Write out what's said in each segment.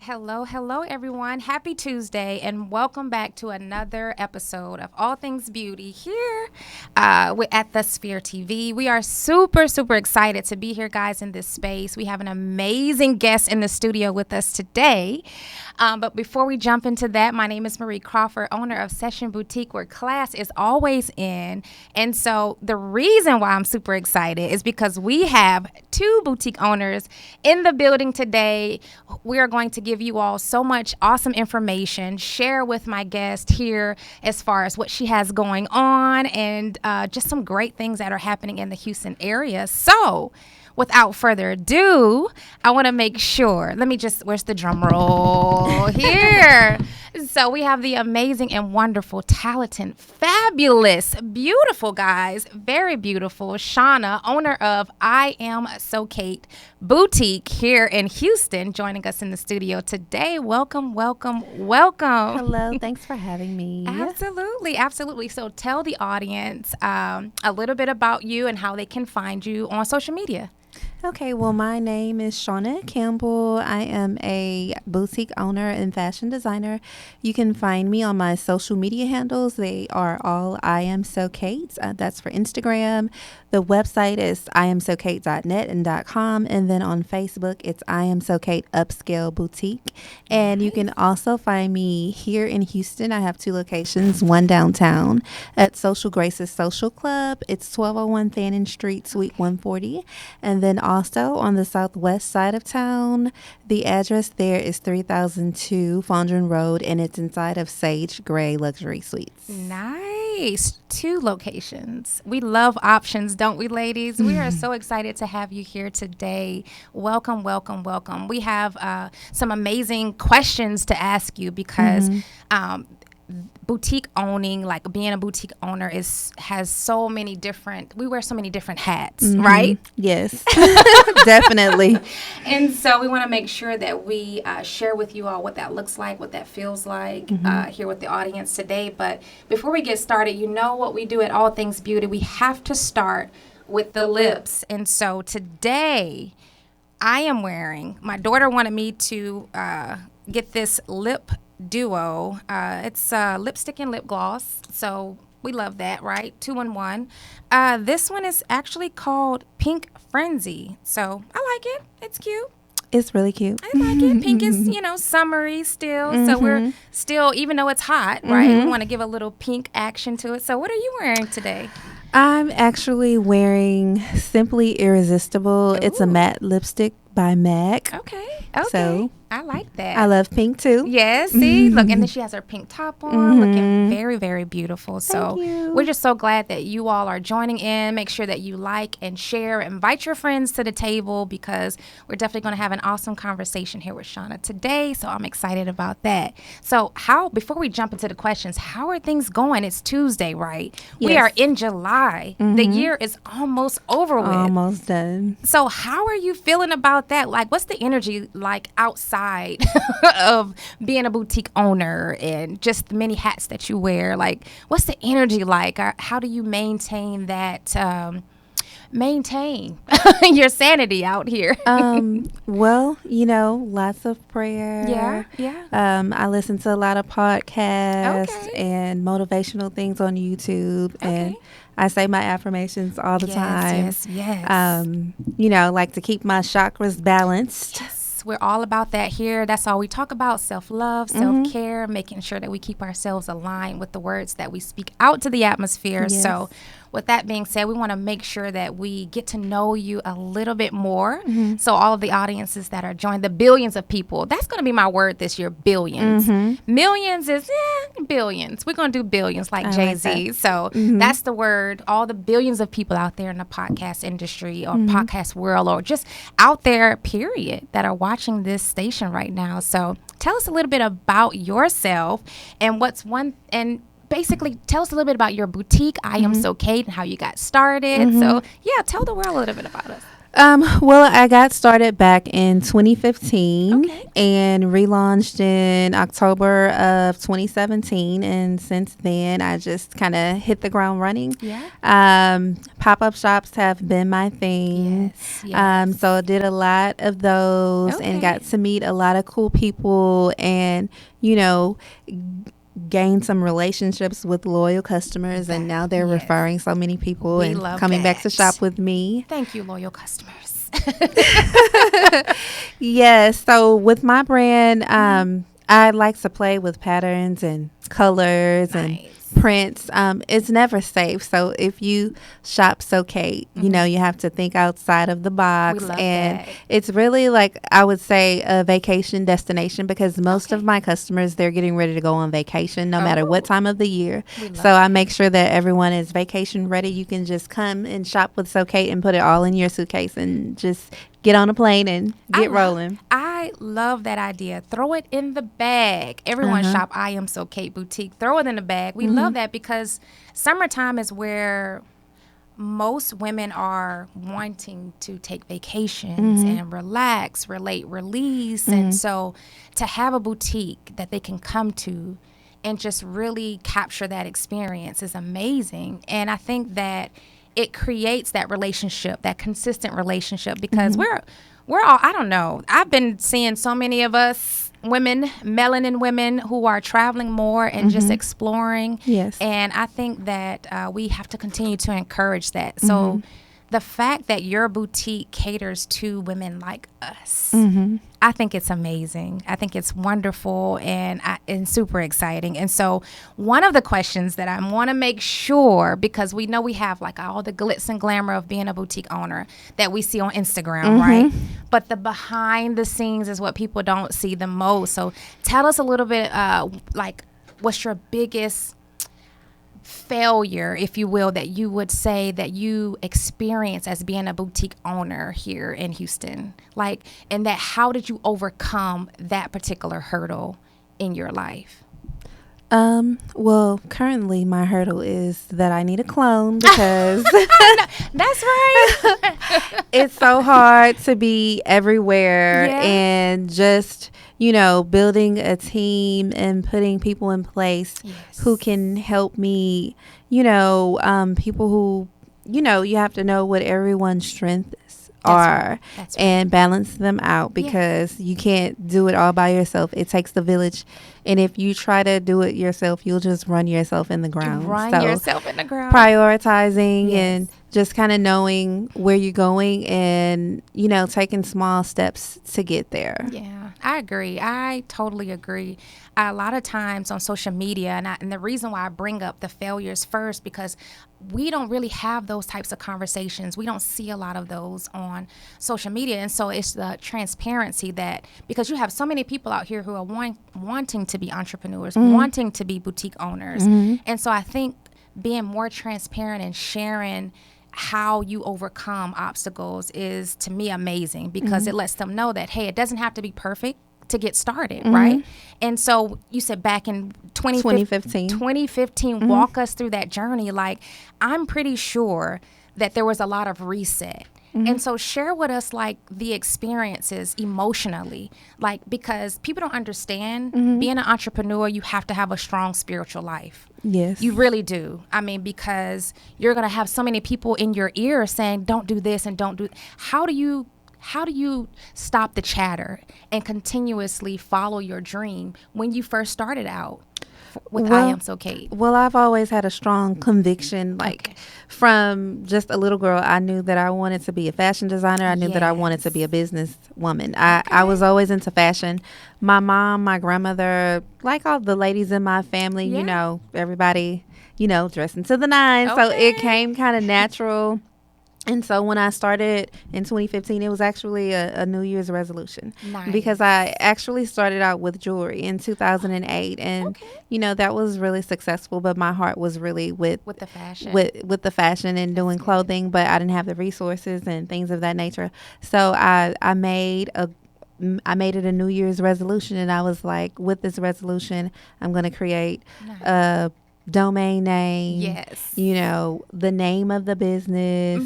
Hello, everyone. Happy Tuesday, and welcome back to another episode of All Things Beauty here at the Sphere TV. We are super excited to be here, guys, in this space. We have an amazing guest in the studio with us today. But before we jump into that, my name is Miri Crawford, owner of Session Boutique, where class is always in. And so the reason why I'm super excited is because we have two boutique owners in the building today. We are going to give you all so much awesome information, share with my guest here as far as what she has going on and just some great things that are happening in the Houston area. So without further ado, I want to make sure, where's the drum roll? Here. So we have the amazing and wonderful, talented, fabulous, beautiful guys, very beautiful, Shawna, owner of I Am So Kate Boutique here in Houston, joining us in the studio today. Welcome. Hello, thanks for having me. Absolutely. So tell the audience a little bit about you and how they can find you on social media. Okay, well, my name is Shawna Campbell. I am a boutique owner and fashion designer. You can find me on my social media handles. They are all I Am So Kate. That's for Instagram. The website is iamsokate.net and .com. And then on Facebook, it's I Am So Kate Upscale Boutique. And you can also find me here in Houston. I have two locations, one downtown at Social Graces Social Club. It's 1201 Fannin Street, Suite 140. And then also on the southwest side of town, the address there is 3002 Fondren Road, and it's inside of Sage Gray Luxury Suites. Nice. Two locations. We love options, don't we, ladies? We are so excited to have you here today. Welcome. We have some amazing questions to ask you because boutique owning, like being a boutique owner, has so many different, we wear so many different hats, right? Yes, definitely. And so we want to make sure that we share with you all what that looks like, what that feels like here with the audience today. But before we get started, you know what we do at All Things Beauty, we have to start with the lips. And so today I am wearing, my daughter wanted me to get this lip duo. It's lipstick and lip gloss, so we love that, right? 2-in-1. This one is actually called Pink Frenzy, so I like it. It's cute. It's really cute. I like it. Pink is, summery still, so we're still, even though it's hot, right? We want to give a little pink action to it. So what are you wearing today? I'm actually wearing Simply Irresistible. Ooh. It's a matte lipstick by MAC. Okay. So I like that. I love pink too. Yes, see? Look, and then she has her pink top on, looking very, very beautiful. So we're just so glad that you all are joining in. Make sure that you like and share. Invite your friends to the table because we're definitely going to have an awesome conversation here with Shawna today. So I'm excited about that. So before we jump into the questions, how are things going? It's Tuesday, right? Yes. We are in July. The year is almost over with. Almost done. So how are you feeling about that? Like, what's the energy like outside of being a boutique owner and just the many hats that you wear? Like, what's the energy like? How do you maintain that, maintain your sanity out here? Well, lots of prayer. Yeah. I listen to a lot of podcasts and motivational things on YouTube. And I say my affirmations all the time. Yes. Like to keep my chakras balanced. Yes. We're all about that here. That's all we talk about. Self-love, self-care, making sure that we keep ourselves aligned with the words that we speak out to the atmosphere. Yes. So with that being said, we want to make sure that we get to know you a little bit more. So all of the audiences that are joined, the billions of people, that's going to be my word this year, billions. Millions is billions. We're going to do billions like Jay-Z. Like so that's the word. All the billions of people out there in the podcast industry or podcast world or just out there, period, that are watching this station right now. So tell us a little bit about yourself and basically tell us a little bit about your boutique, I Am So Kate, and how you got started. So, tell the world a little bit about us. Well, I got started back in 2015 Okay. and relaunched in October of 2017. And since then, I just kind of hit the ground running. Yeah. Pop-up shops have been my thing. Yes. Yes. So I did a lot of those and Okay. got to meet a lot of cool people and, you know, gained some relationships with loyal customers. And now they're Yes. referring so many people We and love coming back to that. shop with me. Thank you, loyal customers. Yes. So with my brand, Mhm. I like to play with patterns and colors and Nice. prints. It's never safe. So if you shop So Kate, you know, Mhm. you have to think outside of the We box. love And that. it's really like, I would say, a vacation destination because most of Okay. my customers, they're getting ready to go on vacation no matter what Oh, time of the year. we So love I that. make sure that everyone is vacation ready. You can just come and shop with So Kate and put it all in your suitcase and just get on a plane and I get love rolling. I love that idea. Throw it in the bag. Everyone Uh-huh. shop I Am So Kate Boutique. Throw it in the bag. We Mm-hmm. love that because summertime is where most women are wanting to take vacations Mm-hmm. and relax, relate, release. And Mm-hmm. so to have a boutique that they can come to and just really capture that experience is amazing. And I think that it creates that relationship, that consistent relationship because Mm-hmm. we're all, I don't know. I've been seeing so many of us women, melanin women who are traveling more and just Mm-hmm. exploring. Yes. And I think that we have to continue to encourage that. Mm-hmm. So the fact that your boutique caters to women like us, Mm-hmm. I think it's amazing. I think it's wonderful and super exciting. And so, one of the questions that I want to make sure, because we know we have like all the glitz and glamour of being a boutique owner that we see on Instagram, right? Mm-hmm. But the behind the scenes is what people don't see the most. So, tell us a little bit, like, what's your biggest failure, if you will, that you would say that you experience as being a boutique owner here in Houston? Like, and that how did you overcome that particular hurdle in your life? Well, currently my hurdle is that I need a clone because That's right. it's so hard to be everywhere Yeah. and just, you know, building a team and putting people in place who Yes. can help me, people who, you have to know what everyone's strengths That's right. are That's right. and balance them out Yes. because you can't do it all by yourself. It takes the village. And if you try to do it yourself, you'll just run yourself in the You ground. run So yourself in the ground. prioritizing Yes. and just kind of knowing where you're going and, taking small steps to get there. Yeah, I agree. I totally agree. A lot of times on social media, and the reason why I bring up the failures first, because we don't really have those types of conversations. We don't see a lot of those on social media. And so it's the transparency that, because you have so many people out here who are wanting to be entrepreneurs, wanting to be boutique owners. And so I think being more transparent and sharing how you overcome obstacles is, to me, amazing because it lets them know that, hey, it doesn't have to be perfect to get started, right? And so you said back in 2015. 2015, walk us through that journey. Like, I'm pretty sure that there was a lot of reset. And so share with us like the experiences emotionally, like, because people don't understand being an entrepreneur, you have to have a strong spiritual life. Yes. You really do. I mean, because you're going to have so many people in your ear saying, don't do this and don't do. How do you stop the chatter and continuously follow your dream when you first started out with I Am So Kate? Well, I've always had a strong conviction, like from just a little girl, I knew that I wanted to be a fashion designer. I knew that I wanted to be a business woman. I was always into fashion. My mom, my grandmother, like all the ladies in my family, Yeah. everybody, dressing to the nines. So it Okay. came kind of natural. And so when I started in 2015, it was actually a New Year's resolution Nice. because I actually started out with jewelry in 2008, and Okay. that was really successful. But my heart was really with With the fashion. with the fashion and doing good. clothing, but I didn't have the resources and things of that nature. So I made it a New Year's resolution, and I was like, with this resolution, I'm going to create Nice. a domain name, Yes. the name of the business,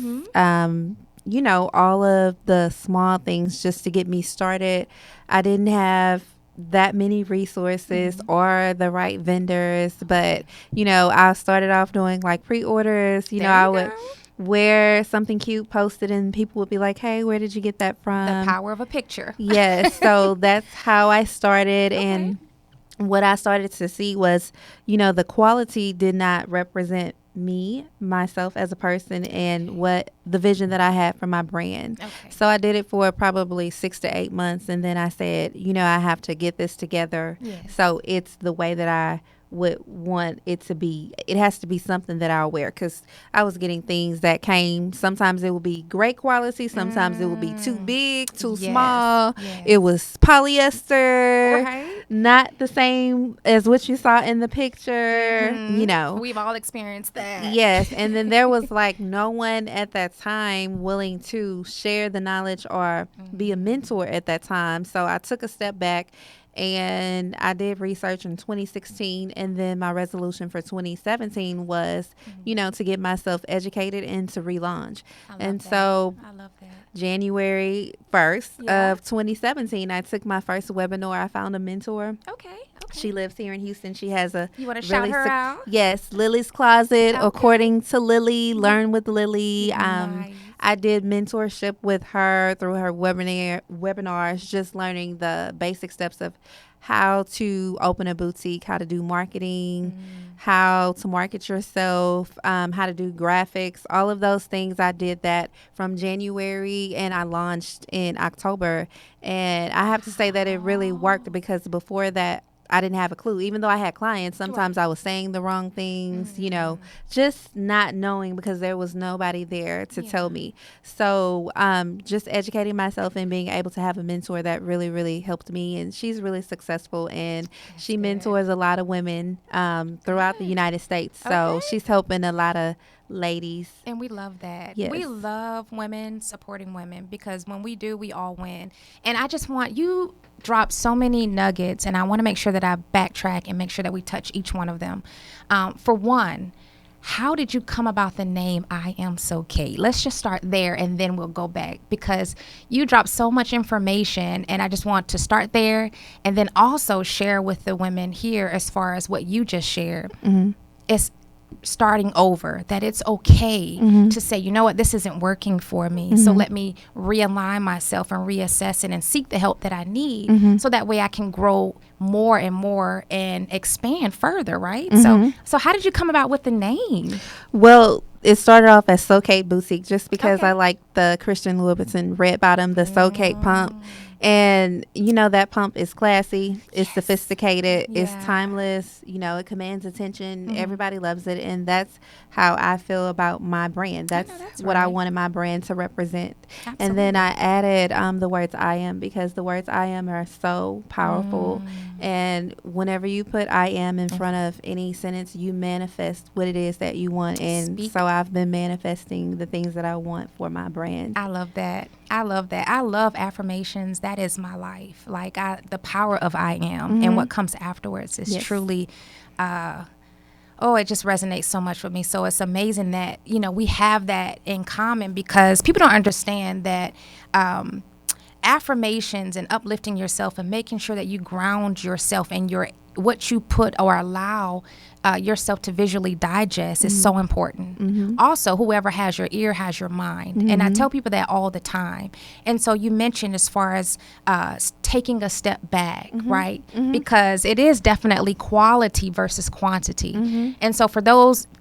all of the small things just to get me started. I didn't have that many resources or the right vendors, but I started off doing like pre-orders. There I you would go. wear something cute, post it, and people would be like, "Hey, where did you get that The from?" power of a picture. Yes, so that's how I started. Okay. And what I started to see was, the quality did not represent me, myself as a person, and what the vision that I had for my brand. Okay. So I did it for probably 6 to 8 months. And then I said, I have to get this together. Yes. So it's the way that I would want it to be. It has to be something that I'll wear, because I was getting things that came. Sometimes it will be great quality. Sometimes it will be too big, too Yes. small. Yes. It was polyester, Right. not the same as what you saw in the picture. We've all experienced that. Yes, and then there was like no one at that time willing to share the knowledge or be a mentor at that time. So I took a step back and I did research in 2016, and then my resolution for 2017 was, to get myself educated and to relaunch. And so I love that. January 1st Yeah. of 2017, I took my first webinar. I found a mentor. Okay. She lives here in Houston. She has a You want to shout her out? Yes, Lily's Closet, Okay. according to Lily, Learn with Lily. Nice. I did mentorship with her through her webinars, just learning the basic steps of how to open a boutique, how to do marketing, how to market yourself, how to do graphics, all of those things. I did that from January, and I launched in October. And I have to say that it really worked, because before that, I didn't have a clue. Even though I had clients, sometimes I was saying the wrong things, just not knowing, because there was nobody there to tell me. So just educating myself and being able to have a mentor, that really, really helped me. And she's really successful, and she mentors a lot of women throughout the United States. So she's helping a lot of ladies. And we love that. Yes. We love women supporting women, because when we do, we all win. And I just want you drop so many nuggets, and I want to make sure that I backtrack and make sure that we touch each one of them. For one, how did you come about the name I Am So Kate? Let's just start there, and then we'll go back, because you dropped so much information, and I just want to start there and then also share with the women here, as far as what you just shared. It's starting over, that it's okay to say, you know what, this isn't working for me. So let me realign myself and reassess it and seek the help that I need, so that way I can grow more and more and expand further, right? So how did you come about with the name? Well, it started off as So Kate Boutique, just because I like the Christian Louboutin red bottom, the So Kate pump. And, that pump is classy, it's sophisticated, it's timeless, it commands attention. Everybody loves it. And that's how I feel about my brand. That's what I wanted my brand to represent. Absolutely. And then I added the words I am, because the words I am are so powerful. And whenever you put I am in front of any sentence, you manifest what it is that you want. And so I've been manifesting the things that I want for my brand. I love that. I love that. I love affirmations. That is my life. Like the power of I am and what comes afterwards is truly, it just resonates so much with me. So it's amazing that, we have that in common, because people don't understand that affirmations and uplifting yourself and making sure that you ground yourself and what you put or allow yourself to visually digest is so important. Also, whoever has your ear has your mind. And I tell people that all the time. And so you mentioned, as far as taking a step back, right? Because it is definitely quality versus quantity. And so for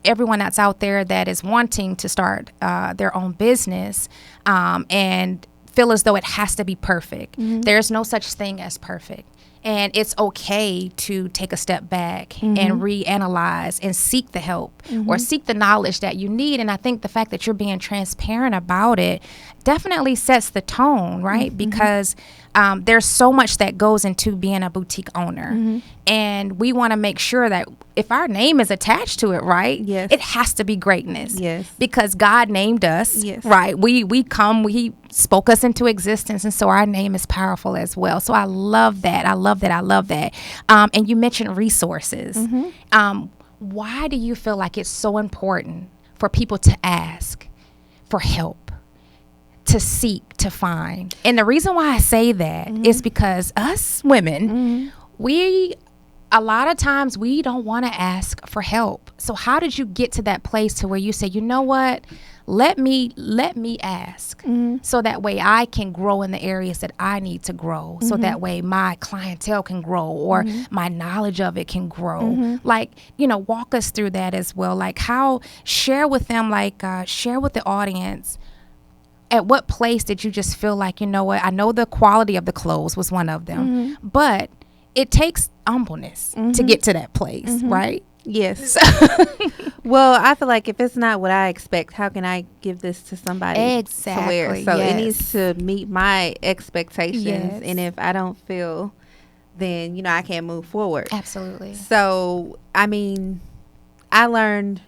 everyone that's out there that is wanting to start their own business and feel as though it has to be perfect, there's no such thing as perfect. And it's okay to take a step back and reanalyze and seek the help or seek the knowledge that you need. And I think the fact that you're being transparent about it definitely sets the tone, right? Because there's so much that goes into being a boutique owner. And we want to make sure that if our name is attached to it, right, it has to be greatness. Because God named us, right? He spoke us into existence. And so our name is powerful as well. So I love that. I love that. And you mentioned resources. Why do you feel like it's so important for people to ask for help? to seek to find. And the reason why I say that is because us women, we a lot of times we don't want to ask for help. So how did you get to that place to where you say, you know what, let me ask, so that way I can grow in the areas that I need to grow, so that way my clientele can grow, or my knowledge of it can grow. Like, walk us through that as well. Like, how, share with them, like, share with the audience, at what place did you just feel like, you know what, I know the quality of the clothes was one of them, but it takes humbleness to get to that place, right? Yes. Well, I feel like if it's not what I expect, how can I give this to somebody? Exactly. So it needs to meet my expectations. Yes. And if I don't feel, then, I can't move forward. Absolutely. So, I mean, I learned,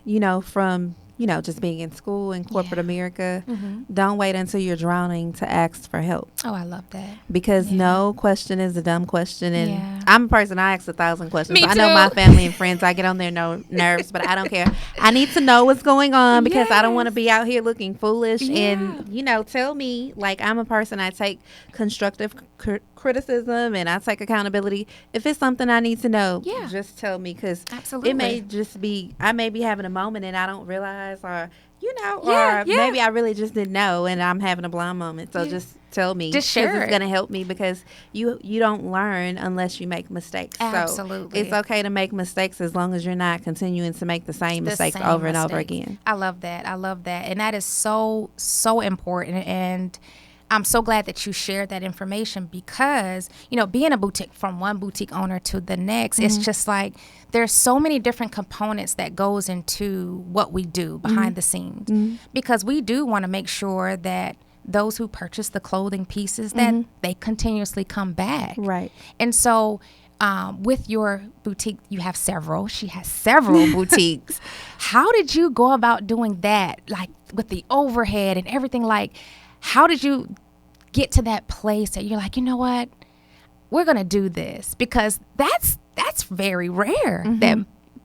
from, just being in school in corporate America, don't wait until you're drowning to ask for help. Oh, I love that. Because no question is a dumb question. And I'm a person, I ask 1,000 questions. Me I know too. my family and friends, I get on their nerves, but I don't care. I need to know what's going on, because I don't want to be out here looking foolish. And, tell me, like, I'm a person, I take constructive criticism and I take accountability. If it's something I need to know, just tell me, because it may just be, I may be having a moment and I don't realize, or maybe I really just didn't know and I'm having a blind moment. So just tell me, just share. It's going to help me, because you don't learn unless you make mistakes. Absolutely. So it's okay to make mistakes as long as you're not continuing to make the same mistakes over and over again. I love that. And that is so, so important. And I'm so glad that you shared that information, because, being a boutique, from one boutique owner to the next, it's just like there's so many different components that goes into what we do behind the scenes, because we do want to make sure that those who purchase the clothing pieces, that they continuously come back. Right. And so with your boutique, you have several. She has several boutiques. How did you go about doing that? Like, with the overhead and everything, like, how did you get to that place that you're like, you know what, we're going to do this? Because that's very rare that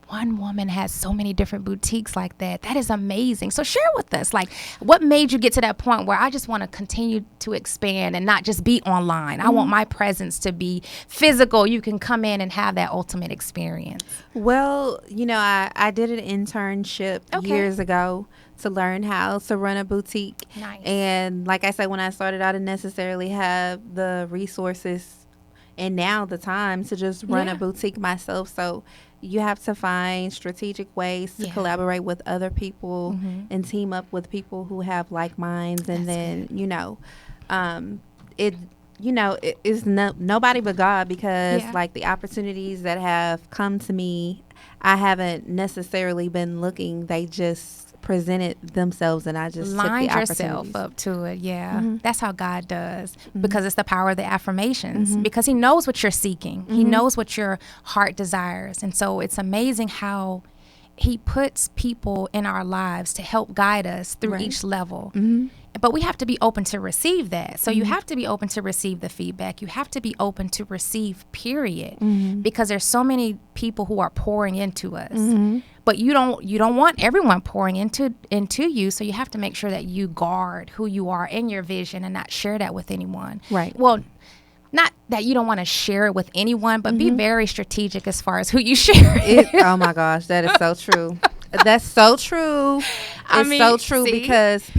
one woman has so many different boutiques like that. That is amazing. So share with us, like, what made you get to that point where I just want to continue to expand and not just be online? I want my presence to be physical. You can come in and have that ultimate experience. Well, I did an internship years ago to learn how to run a boutique. Nice. And like I said, when I started, I didn't necessarily have the resources and now the time to just run a boutique myself. So you have to find strategic ways to collaborate with other people and team up with people who have like minds. And then, it is nobody but God, because like the opportunities that have come to me, I haven't necessarily been looking. They just presented themselves, and I just lined took the yourself up to it. That's how God does, because it's the power of the affirmations, because he knows what you're seeking. He knows what your heart desires. And so it's amazing how he puts people in our lives to help guide us through each level. But we have to be open to receive that. So you have to be open to receive the feedback. You have to be open to receive, period. Because there's so many people who are pouring into us. But you don't want everyone pouring into you. So you have to make sure that you guard who you are and your vision, and not share that with anyone. Right. Well, not that you don't want to share it with anyone, but be very strategic as far as who you share it. Oh my gosh, that is so true. That's so true. It's so true, because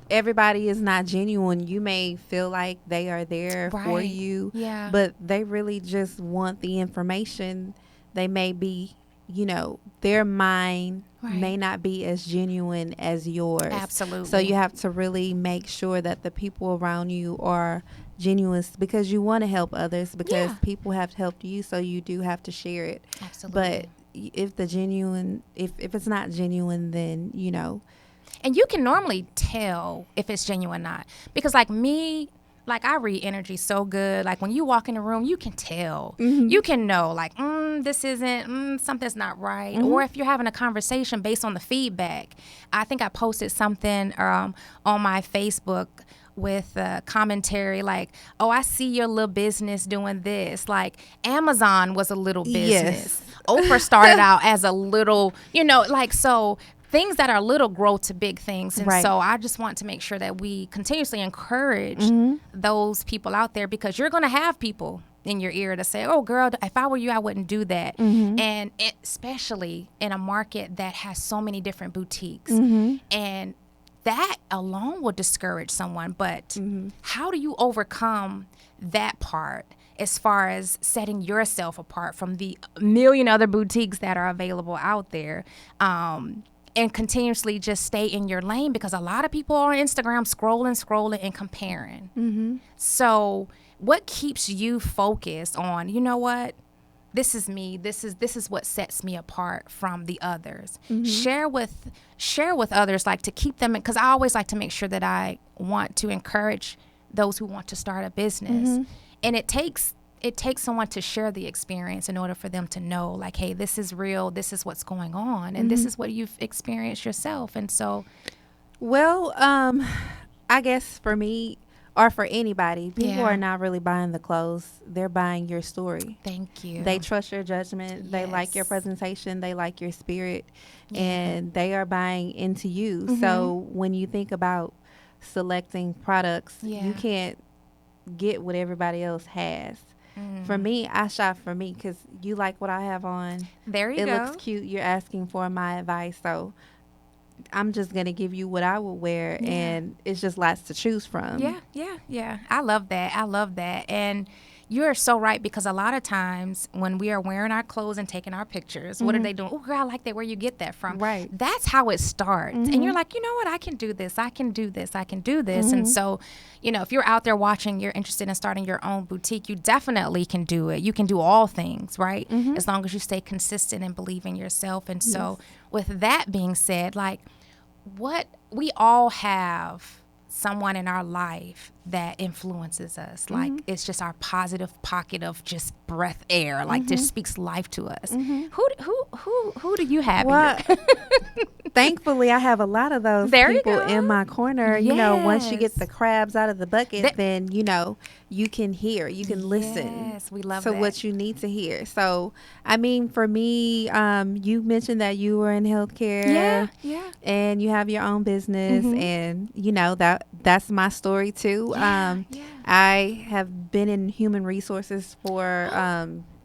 everybody is not genuine. You may feel like they are there for you, but they really just want the information. They may be, their mind may not be as genuine as yours. Absolutely. So you have to really make sure that the people around you are genuine, because you want to help others, because people have helped you, so you do have to share it. Absolutely. But if it's not genuine, then and you can normally tell if it's genuine or not, because like me, like, I read energy so good. Like, when you walk in the room, you can tell. You can know, like, this isn't, something's not right. Or if you're having a conversation based on the feedback. I think I posted something on my Facebook with commentary like, oh, I see your little business doing this. Like, Amazon was a little business. Oprah started out as a little, like, so things that are little grow to big things. And Right. so I just want to make sure that we continuously encourage those people out there, because you're going to have people in your ear to say, oh, girl, if I were you, I wouldn't do that. And especially in a market that has so many different boutiques. And that alone will discourage someone. But how do you overcome that part as far as setting yourself apart from the million other boutiques that are available out there? And continuously just stay in your lane, because a lot of people are on Instagram scrolling and comparing. So what keeps you focused on, you know what? This is me. This is what sets me apart from the others. Share with others, like to keep them, because I always like to make sure that I want to encourage those who want to start a business. And it takes someone to share the experience in order for them to know, like, hey, this is real. This is what's going on, and this is what you've experienced yourself. And so, Well, I guess for me, or for anybody, people are not really buying the clothes. They're buying your story. thank you. They trust your judgment. They like your Yes. presentation. They like your spirit. And they are buying into you. So when you think about selecting products, you can't get what everybody else has. For me, I shop for me because you like what I have on. There you It go. looks cute. You're asking for my advice. So I'm just going to give you what I would wear. And it's just lots to choose from. Yeah. I love that. And you're so right, because a lot of times when we are wearing our clothes and taking our pictures, what are they doing? Oh, girl, I like that. Where you get that from? Right. That's how it starts. And you're like, you know what? I can do this. I can do this. I can do this. And so, you know, if you're out there watching, you're interested in starting your own boutique, you definitely can do it. You can do all things, right? As long as you stay consistent and believe in yourself. And so with that being said, like, what we all have someone in our life that influences us. Like, it's just our positive pocket of just breath air, like just speaks life to us. Who do you have? Well, in your thankfully, I have a lot of those There you people go. in my corner. You know, once you get Yes. the crabs out of the bucket, then, you know, you can hear, you can listen Yes, we love to that. what you need to hear. So, I mean, for me, you mentioned that you were in healthcare. Yeah. And you have your own business, and you know that's my story too. Yeah. I have been in human resources for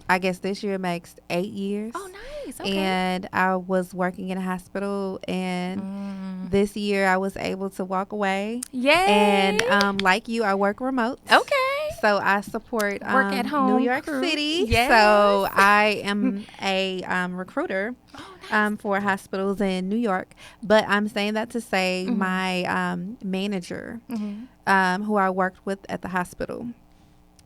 I guess this year makes 8 years. Oh, nice. Okay. And I was working in a hospital, and this year I was able to walk away. Yay. And like you, I work remote. Okay. So I support Work at home New York crew. City. Yes. So I am a recruiter Oh, for hospitals in New York. But I'm saying that to say my manager, who I worked with at the hospital,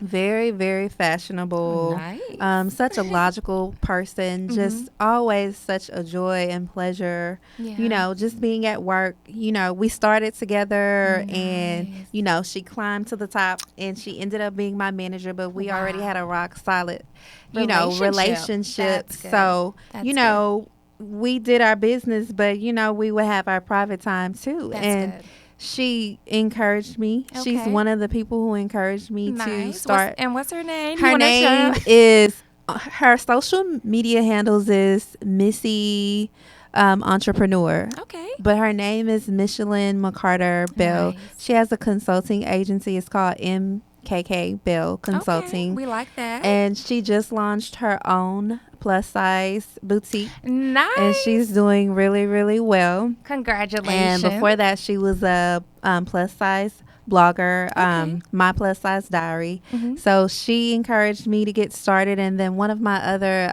very, very fashionable. Nice. Such a logical person. Just always such a joy and pleasure. Yeah. You know, just being at work. You know, we started together, and you know, she climbed to the top, and she ended up being my manager. But we already had a rock solid, you know, relationship. That's good. So That's you know, we did our business, but you know, we would have our private time too. That's and good. she encouraged me. She's Okay. one of the people who encouraged me to Nice. start. What's her name? Her name is, her social media handles is Missy Entrepreneur. Okay. But her name is Michelin McCarter Bell. Nice. She has a consulting agency. It's called MKK Bell Consulting. Okay. We like that. And she just launched her own plus size boutique. Nice. And she's doing really, really well. Congratulations. And before that, she was a plus size blogger, My Plus Size Diary. So she encouraged me to get started. And then one of my other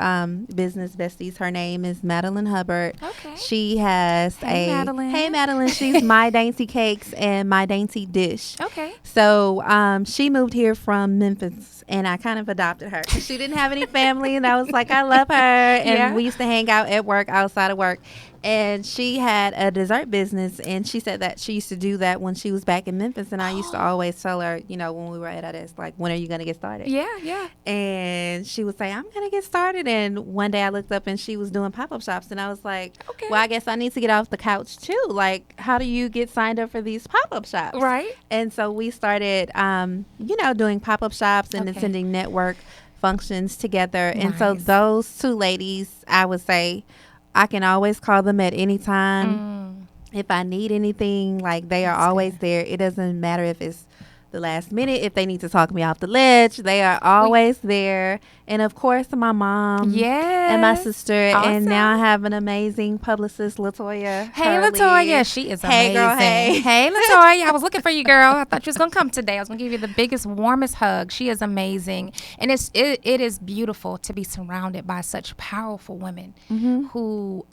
business besties, her name is Madeline Hubbard. Okay. She has Madeline. Hey, Madeline. She's My Dainty Cakes and My Dainty Dish. Okay. So she moved here from Memphis, and I kind of adopted her. She didn't have any family, and I was like, I love her. And we used to hang out at work, outside of work. And she had a dessert business, and she said that she used to do that when she was back in Memphis. And I used to always tell her, you know, when we were at this, like, when are you going to get started? Yeah. And she would say, I'm going to get started. And one day I looked up, and she was doing pop-up shops. And I was like, Okay. well, I guess I need to get off the couch, too. Like, how do you get signed up for these pop-up shops? Right. And so we started, you know, doing pop-up shops and attending network functions together. And so Nice. those two ladies, I would say, I can always call them at any time. Mm, If I need anything, like they are that's always good. there. It doesn't matter if it's the last minute, if they need to talk me off the ledge, they are We always there. And of course, my mom and my yes. sister. And now I Awesome. have an amazing publicist, Latoya Hey Hurley. Latoya, she is Hey, girl, amazing. hey. Hey Latoya, I was looking for you, girl. I thought you was gonna come today. I was gonna give you the biggest, warmest hug. She is amazing, and it is beautiful to be surrounded by such powerful women Mm-hmm. who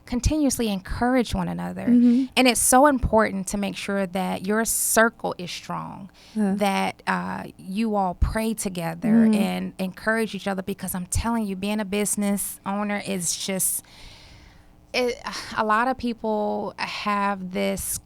continuously encourage one another. Mm-hmm. And it's so important to make sure that your circle is strong, that you all pray together Mm-hmm. and encourage each other. Because I'm telling you, being a business owner is just it, a lot of people have this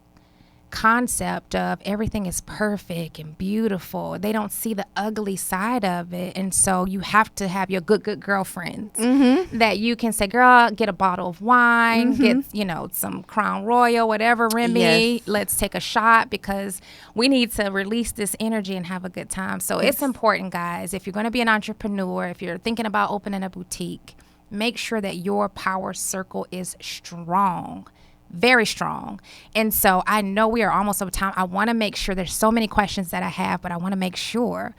concept of everything is perfect and beautiful. They don't see the ugly side of it. And so you have to have your good girlfriends Mm-hmm. that you can say, girl, get a bottle of wine, Mm-hmm. get, some Crown Royal, whatever, Remy, Yes. let's take a shot because we need to release this energy and have a good time. So it's Yes. important, guys, if you're going to be an entrepreneur, if you're thinking about opening a boutique, make sure that your power circle is strong, very strong. And so I know we are almost over time. I want to make sure, there's so many questions that I have, but I want to make sure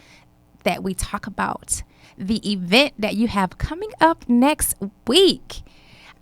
that we talk about the event that you have coming up next week.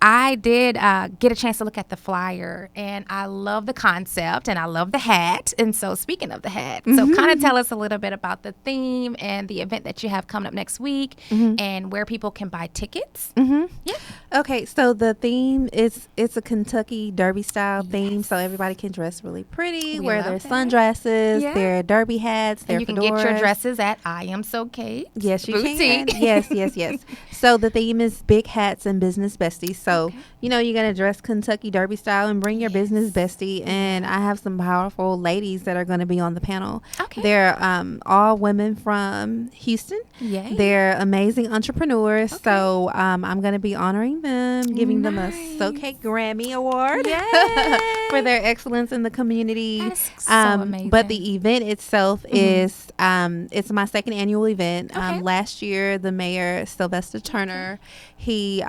I did get a chance to look at the flyer, and I love the concept, and I love the hat. And so, speaking of the hat, so kind of tell us a little bit about the theme and the event that you have coming up next week, and where people can buy tickets. Mm-hmm. Yeah. Okay, so the theme is it's a Kentucky Derby style theme, so everybody can dress really pretty, We wear love their that. sundresses, Yeah. their derby hats, their And you can get your fedoras. dresses at I Am So Kate Yes, you Boutique. can. Yes, yes, yes. So the theme is big hats and business besties. So, Okay. you're going to dress Kentucky Derby style and bring your business bestie. And I have some powerful ladies that are going to be on the panel. Okay. They're all women from Houston. Yay. They're amazing entrepreneurs. Okay. So I'm going to be honoring them, giving them a Nice. SoCake Grammy Award Yay. for their excellence in the community. That is so amazing. But the event itself is it's my second annual event. Okay. Last year, the mayor Sylvester Turner, he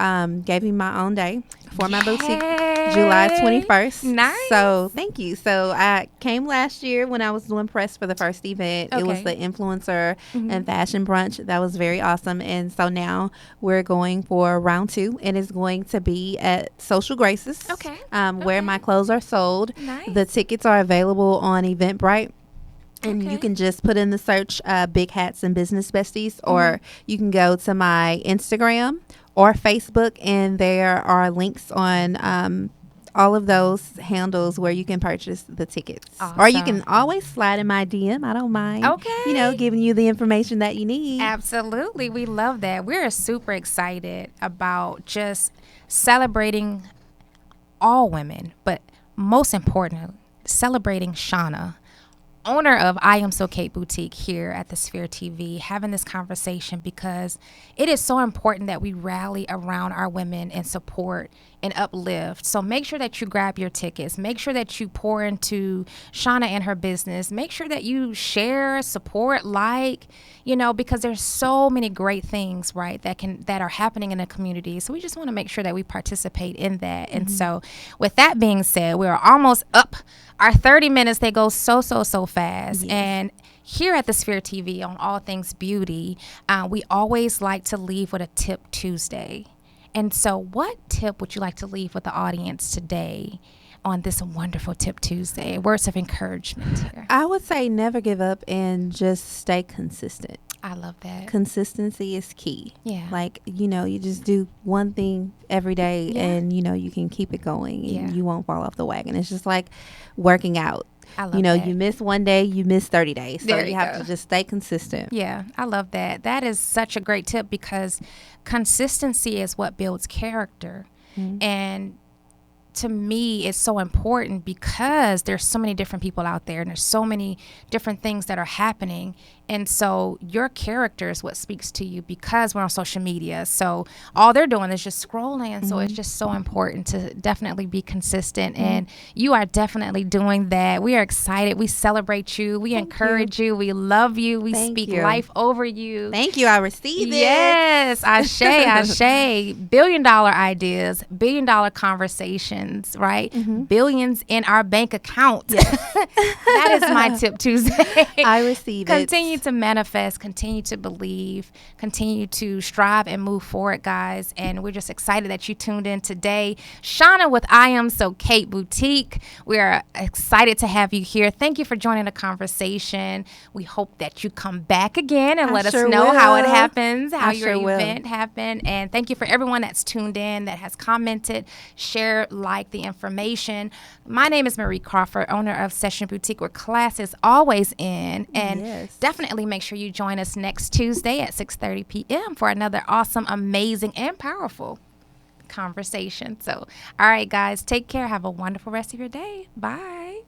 gave me my own day for my boutique, July 21st. Nice. So thank you. So I came last year when I was doing press for the first event. It was Okay. the influencer and fashion brunch. That was very awesome. And so now we're going for round 2, and it's going to be at Social Graces. Okay. Where Okay. my clothes are sold. Nice. The tickets are available on Eventbrite. And Okay. you can just put in the search Big Hats and Business Besties, or you can go to my Instagram or Facebook, and there are links on all of those handles where you can purchase the tickets. Or you can Awesome. always slide in my DM. I don't mind. Okay. Giving you the information that you need. Absolutely. We love that. We're super excited about just celebrating all women, but most important, celebrating Shawna, owner of I Am So Kate Boutique here at the Sphere TV, having this conversation because it is so important that we rally around our women and support and uplift. So make sure that you grab your tickets. Make sure that you pour into Shawna and her business. Make sure that you share, support, because there's so many great things, right, that are happening in the community. So we just want to make sure that we participate in that. And so with that being said, we're almost up our 30 minutes. They go so fast. Yes. And here at the Sphere TV on All Things Beauty, we always like to leave with a Tip Tuesday. And so what tip would you like to leave with the audience today on this wonderful Tip Tuesday? Words of encouragement here. I would say never give up and just stay consistent. I love that. Consistency is key. Yeah. You just do one thing every day, Yeah. and you can keep it going, and Yeah. you won't fall off the wagon. It's just like working out. I love that. You miss one day, you miss 30 days. So There you you have go. to just stay consistent. Yeah, I love that. That is such a great tip because consistency is what builds character. And to me is so important because there's so many different people out there and there's so many different things that are happening. And so your character is what speaks to you because we're on social media. So all they're doing is just scrolling. So it's just so important to definitely be consistent. And you are definitely doing that. We are excited. We celebrate you. We encourage you. We love you. We speak life over you. Thank you. I receive it. Yes. Ashe, ashe. $billion ideas, $billion conversations, right? Billions in our bank accounts. That is my tip Tuesday. I receive it. Continue to manifest, continue to believe, continue to strive and move forward, guys. And we're just excited that you tuned in today. Shawna with I Am So Kate Boutique. We are excited to have you here. Thank you for joining the conversation. We hope that you come back again and let us know how it happens, how your event happened. And thank you for everyone that's tuned in, that has commented, shared, liked the information. My name is Miri Crawford, owner of Session Boutique, where class is always in. And definitely make sure you join us next Tuesday at 6:30 p.m. for another awesome, amazing, and powerful conversation. So, all right, guys, take care. Have a wonderful rest of your day. Bye.